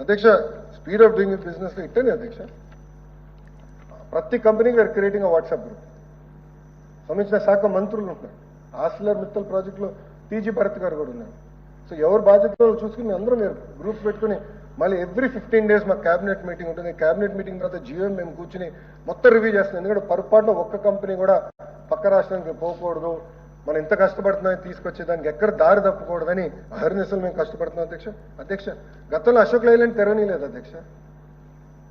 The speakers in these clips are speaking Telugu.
అధ్యక్ష స్పీడ్ ఆఫ్ డూయింగ్ బిజినెస్ ఇట్టనే అధ్యక్ష ప్రతి కంపెనీకి వీఆర్ క్రియేటింగ్ వాట్సాప్ గ్రూప్ సంబంధించిన శాఖ మంత్రులు ఉంటున్నారు. ఆసిలర్ మిత్తల్ ప్రాజెక్టులో టీజీ భరత్ గారు కూడా ఉన్నారు. సో ఎవరు బాధ్యతలు చూసుకుని అందరూ మీరు గ్రూప్స్ పెట్టుకుని మళ్ళీ ఎవ్రీ 15 days మాకు క్యాబినెట్ మీటింగ్ ఉంటుంది. క్యాబినెట్ మీటింగ్ తర్వాత జియో మేము కూర్చుని మొత్తం రివ్యూ చేస్తున్నాం. ఎందుకంటే పొరపాటున ఒక్క కంపెనీ కూడా పక్క రాష్ట్రానికి పోకూడదు, మనం ఎంత కష్టపడుతున్నామో తీసుకొచ్చేదానికి ఎక్కడ దారి తప్పకూడదని అహర్నిశలు మేము కష్టపడుతున్నాం అధ్యక్ష. అధ్యక్ష గతంలో అశోక్ లైలాండ్ తెరవనీలేదు అధ్యక్ష.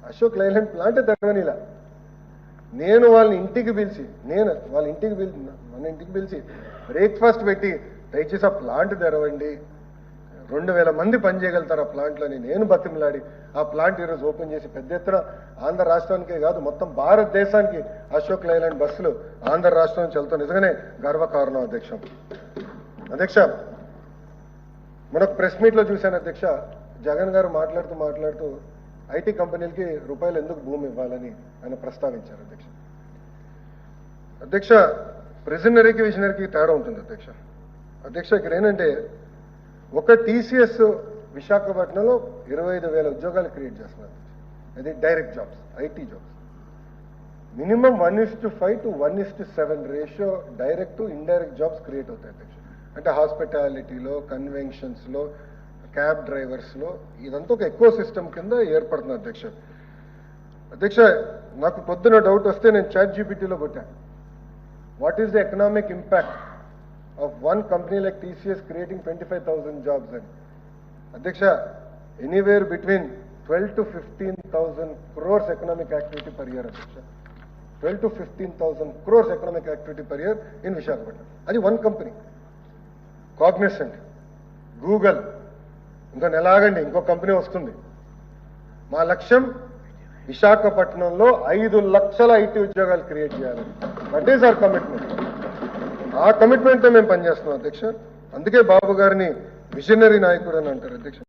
అశోక్ లైలాండ్ ప్లాంట్ తెరవనీలా. నేను వాళ్ళని ఇంటికి పిలిచి మన ఇంటికి పిలిచి బ్రేక్ఫాస్ట్ పెట్టి దయచేసి ఆ ప్లాంట్ తెరవండి, 2000 మంది పనిచేయగలుగుతారు ఆ ప్లాంట్లని నేను బతిమలాడి ఆ ప్లాంట్ ఈరోజు ఓపెన్ చేసి పెద్ద ఎత్తున ఆంధ్ర రాష్ట్రానికే కాదు మొత్తం భారతదేశానికి అశోక్ లైలాండ్ బస్సులు ఆంధ్ర రాష్ట్రం నుంచి వెళ్తాం. నిజంగానే గర్వకారణం అధ్యక్ష. అధ్యక్ష మనకు ప్రెస్ మీట్లో చూశాను అధ్యక్ష, జగన్ గారు మాట్లాడుతూ ఐటీ కంపెనీలకి రూపాయలు ఎందుకు భూమి ఇవ్వాలని ఆయన ప్రస్తావించారు అధ్యక్ష. అధ్యక్ష ప్రిజనరీకి విజనరీకి తేడా ఉంటుంది అధ్యక్ష. అధ్యక్ష ఇక్కడ ఏంటంటే ఒక టీసీఎస్ విశాఖపట్నంలో 25,000 ఉద్యోగాలు క్రియేట్ చేస్తున్నారు. అది direct jobs, IT jobs. Minimum 1:5 to 1:7 ratio direct to indirect jobs create అవుతాయి అధ్యక్ష. అంటే హాస్పిటాలిటీలో, కన్వెన్షన్స్లో, క్యాబ్ డ్రైవర్స్లో ఇదంతా ఒక ఎకో సిస్టమ్ కింద ఏర్పడుతుంది అధ్యక్ష. అధ్యక్ష నాకు పొద్దున డౌట్ వస్తే నేను ChatGPTలో కొట్టాను, what is the economic impact of one company like TCS creating 25,000 jobs అని. అధ్యక్ష anywhere between 12 to 15,000 crores economic activity per year అధ్యక్ష. 12 to 15,000 crores economic activity per year in Visakhapatnam. అది వన్ కంపెనీ. కాగ్నిసెంట్, గూగుల్, ఇంకా నెలాగండి ఇంకో కంపెనీ వస్తుంది. మా లక్ష్యం విశాఖపట్నంలో 5 లక్షల ఐటీ ఉద్యోగాలు క్రియేట్ చేయాలని. That is our commitment. ఆ కమిట్మెంట్తో మేము పనిచేస్తున్నాం అధ్యక్ష. అందుకే బాబు గారిని విజనరీ నాయకుడు అని అంటారు అధ్యక్ష.